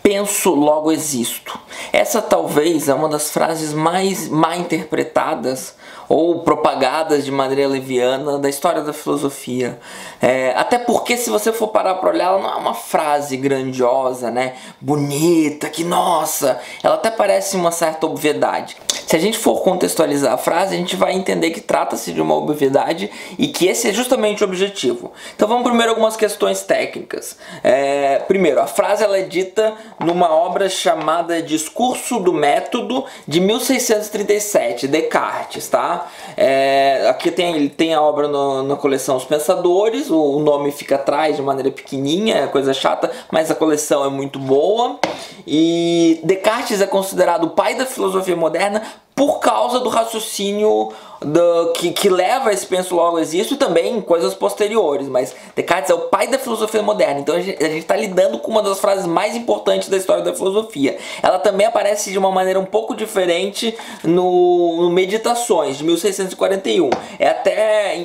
penso, logo existo. Essa talvez é uma das frases mais mal interpretadas ou propagadas de maneira leviana da história da filosofia. Até porque, se você for parar para olhar, ela não é uma frase grandiosa, né? Bonita, que nossa! Ela até parece uma certa obviedade. Se a gente for contextualizar a frase, a gente vai entender que trata-se de uma obviedade e que esse é justamente o objetivo. Então vamos primeiro algumas questões técnicas. Primeiro, a frase ela é dita numa obra chamada Discurso do Método, de 1637, Descartes, tá? Aqui tem a obra na coleção Os Pensadores, o nome fica atrás de maneira pequenininha, é coisa chata, mas a coleção é muito boa. E Descartes é considerado o pai da filosofia moderna por causa do raciocínio que leva a esse penso logo existo e também em coisas posteriores, mas Descartes é o pai da filosofia moderna, então a gente está lidando com uma das frases mais importantes da história da filosofia. Ela também aparece de uma maneira um pouco diferente no Meditações, de 1641.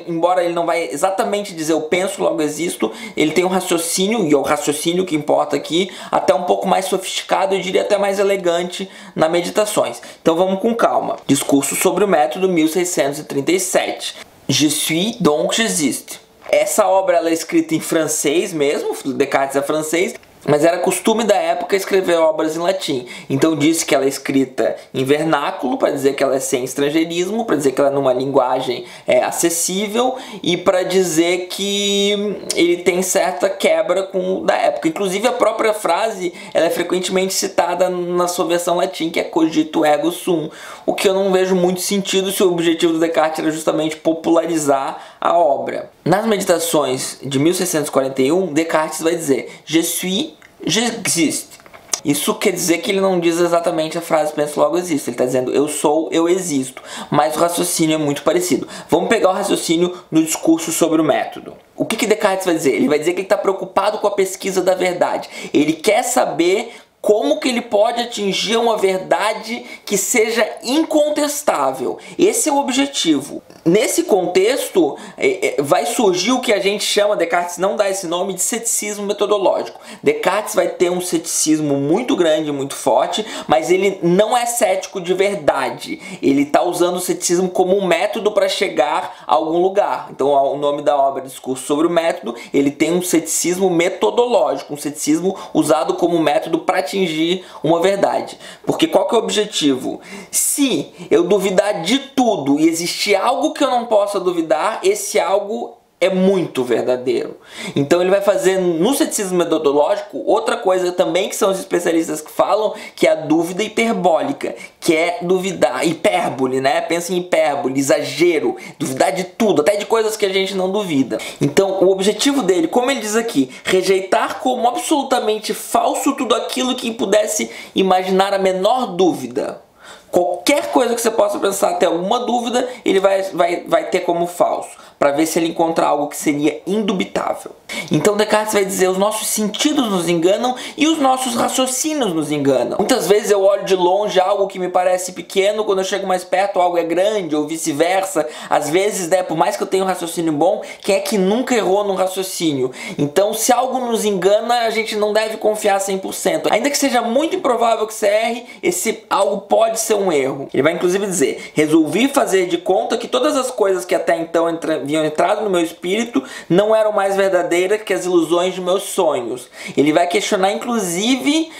Embora ele não vai exatamente dizer eu penso logo existo, ele tem um raciocínio, e é o raciocínio que importa aqui, até um pouco mais sofisticado, eu diria até mais elegante na Meditações. Então vamos com calma. Discurso sobre o Método, 1637. Je suis, donc j'existe. Essa obra ela é escrita em francês mesmo, Descartes é francês, mas era costume da época escrever obras em latim. Então diz que ela é escrita em vernáculo, para dizer que ela é sem estrangeirismo, para dizer que ela é numa linguagem acessível e para dizer que ele tem certa quebra com o da época. Inclusive a própria frase ela é frequentemente citada na sua versão latim, que é cogito ergo sum, o que eu não vejo muito sentido se o objetivo do Descartes era justamente popularizar a obra. Nas Meditações de 1641, Descartes vai dizer Je suis, j'existe. Isso quer dizer que ele não diz exatamente a frase penso logo existo. Ele está dizendo eu sou, eu existo. Mas o raciocínio é muito parecido. Vamos pegar o raciocínio no Discurso sobre o Método. O que Descartes vai dizer? Ele vai dizer que ele está preocupado com a pesquisa da verdade. Ele quer saber como que ele pode atingir uma verdade que seja incontestável. Esse é o objetivo. Nesse contexto, vai surgir o que a gente chama, Descartes não dá esse nome, de ceticismo metodológico. Descartes vai ter um ceticismo muito grande, muito forte, mas ele não é cético de verdade. Ele está usando o ceticismo como um método para chegar a algum lugar. Então o nome da obra, Discurso sobre o Método, ele tem um ceticismo metodológico, um ceticismo usado como método para atingir uma verdade. Porque qual que é o objetivo? Se eu duvidar de tudo e existir algo que eu não possa duvidar, esse algo é muito verdadeiro. Então ele vai fazer no ceticismo metodológico outra coisa também que são os especialistas que falam, que é a dúvida hiperbólica, que é duvidar, hipérbole, né? Pensa em hipérbole, exagero, duvidar de tudo, até de coisas que a gente não duvida. Então o objetivo dele, como ele diz aqui, rejeitar como absolutamente falso tudo aquilo que pudesse imaginar a menor dúvida. Qualquer coisa que você possa pensar, ter alguma dúvida, ele vai ter como falso, para ver se ele encontra algo que seria indubitável. Então Descartes vai dizer, os nossos sentidos nos enganam e os nossos raciocínios nos enganam. Muitas vezes eu olho de longe algo que me parece pequeno, quando eu chego mais perto algo é grande, ou vice-versa. Às vezes, né, por mais que eu tenha um raciocínio bom, quem é que nunca errou num raciocínio? Então se algo nos engana, a gente não deve confiar 100%. Ainda que seja muito improvável que você erre, esse algo pode ser um erro. Ele vai inclusive dizer, resolvi fazer de conta que todas as coisas que até então haviam entrado no meu espírito não eram mais verdadeiras que as ilusões de meus sonhos. Ele vai questionar inclusive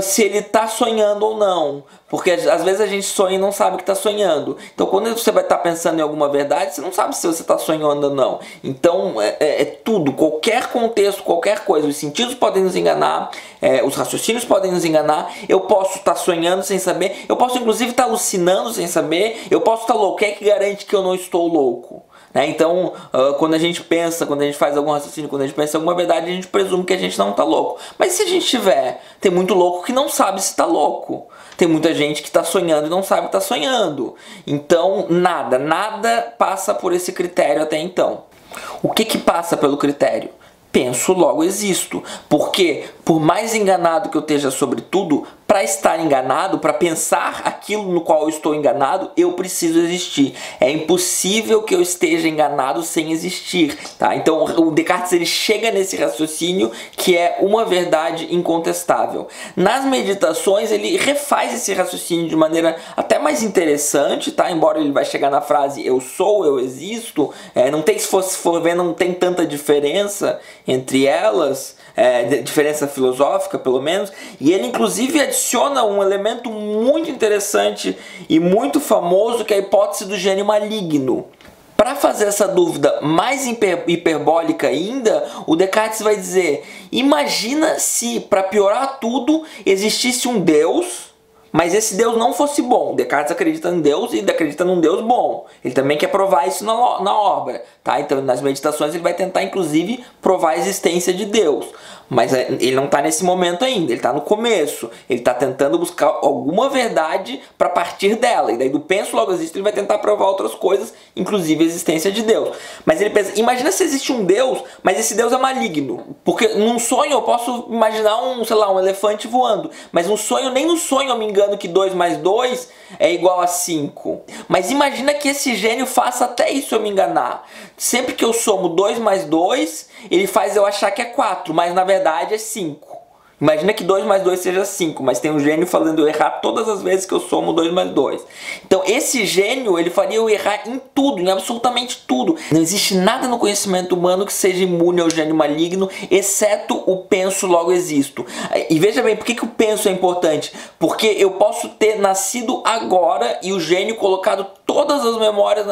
se ele está sonhando ou não, porque às vezes a gente sonha e não sabe que está sonhando. Então quando você vai estar pensando em alguma verdade, você não sabe se você está sonhando ou não. Então tudo, qualquer contexto, qualquer coisa, os sentidos podem nos enganar, os raciocínios podem nos enganar, eu posso estar sonhando sem saber, eu posso inclusive estar alucinando sem saber, eu posso estar louco. Quem é que garante que eu não estou louco? Então, quando a gente pensa, quando a gente faz algum raciocínio, quando a gente pensa em alguma verdade, a gente presume que a gente não está louco. Mas se a gente tiver, tem muito louco que não sabe se está louco. Tem muita gente que está sonhando e não sabe que está sonhando. Então, nada passa por esse critério até então. O que passa pelo critério? Penso, logo existo. Porque, por mais enganado que eu esteja sobre tudo, para estar enganado, para pensar aquilo no qual eu estou enganado, eu preciso existir. É impossível que eu esteja enganado sem existir, tá? Então o Descartes ele chega nesse raciocínio que é uma verdade incontestável. Nas meditações ele refaz esse raciocínio de maneira até mais interessante, tá? Embora ele vai chegar na frase eu sou, eu existo, não tem, se for ver, não tem tanta diferença entre elas, diferença filosófica pelo menos, e ele inclusive adiciona um elemento muito interessante e muito famoso que é a hipótese do gênio maligno. Para fazer essa dúvida mais hiperbólica ainda, o Descartes vai dizer: imagina se, para piorar tudo, existisse um Deus, mas esse Deus não fosse bom. Descartes acredita em Deus e acredita num Deus bom. Ele também quer provar isso na obra, tá? Então nas meditações ele vai tentar inclusive provar a existência de Deus. Mas ele não está nesse momento ainda, ele está no começo. Ele está tentando buscar alguma verdade para partir dela. E daí do penso logo existe ele vai tentar provar outras coisas, inclusive a existência de Deus. Mas ele pensa, imagina se existe um Deus, mas esse Deus é maligno. Porque num sonho eu posso imaginar um elefante voando. Mas nem no sonho eu me engano que 2 mais 2 é igual a 5. Mas imagina que esse gênio faça até isso eu me enganar. Sempre que eu somo 2 mais 2, ele faz eu achar que é 4, mas na verdade é 5. Imagina que 2 mais 2 seja 5, mas tem um gênio fazendo eu errar todas as vezes que eu somo 2 mais 2. Então esse gênio, ele faria eu errar em tudo, em absolutamente tudo. Não existe nada no conhecimento humano que seja imune ao gênio maligno, exceto o penso logo existo. E veja bem, por que o penso é importante? Porque eu posso ter nascido agora e o gênio colocado todas as memórias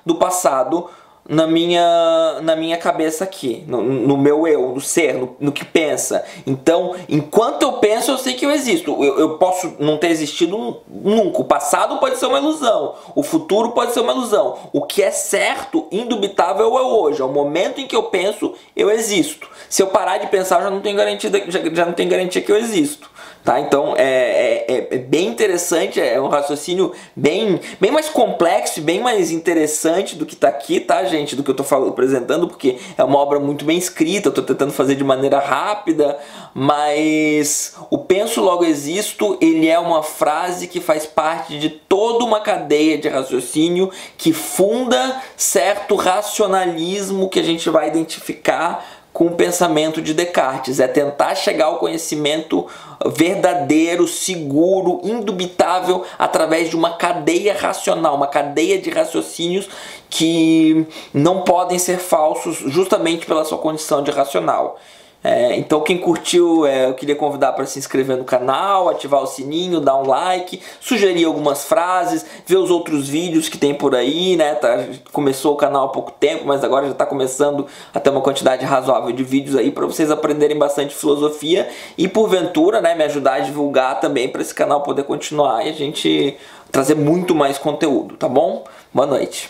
do passado na minha cabeça aqui, no meu eu, no ser, no que pensa. Então, enquanto eu penso, eu sei que eu existo. Eu posso não ter existido nunca. O passado pode ser uma ilusão, o futuro pode ser uma ilusão. O que é certo, indubitável, é o hoje. Ao momento em que eu penso, eu existo. Se eu parar de pensar, já não tenho garantia que eu existo. Tá? Então é bem interessante, é um raciocínio bem mais complexo e bem mais interessante do que está aqui, tá, gente? Do que eu estou apresentando, porque é uma obra muito bem escrita, eu estou tentando fazer de maneira rápida, mas o penso logo existo, ele é uma frase que faz parte de toda uma cadeia de raciocínio que funda certo racionalismo que a gente vai identificar com o pensamento de Descartes. É tentar chegar ao conhecimento verdadeiro, seguro, indubitável, através de uma cadeia racional, uma cadeia de raciocínios que não podem ser falsos justamente pela sua condição de racional. Então quem curtiu, eu queria convidar para se inscrever no canal, ativar o sininho, dar um like, sugerir algumas frases, ver os outros vídeos que tem por aí, né? Começou o canal há pouco tempo, mas agora já está começando a ter uma quantidade razoável de vídeos aí para vocês aprenderem bastante filosofia e porventura, né, me ajudar a divulgar também para esse canal poder continuar e a gente trazer muito mais conteúdo, tá bom? Boa noite.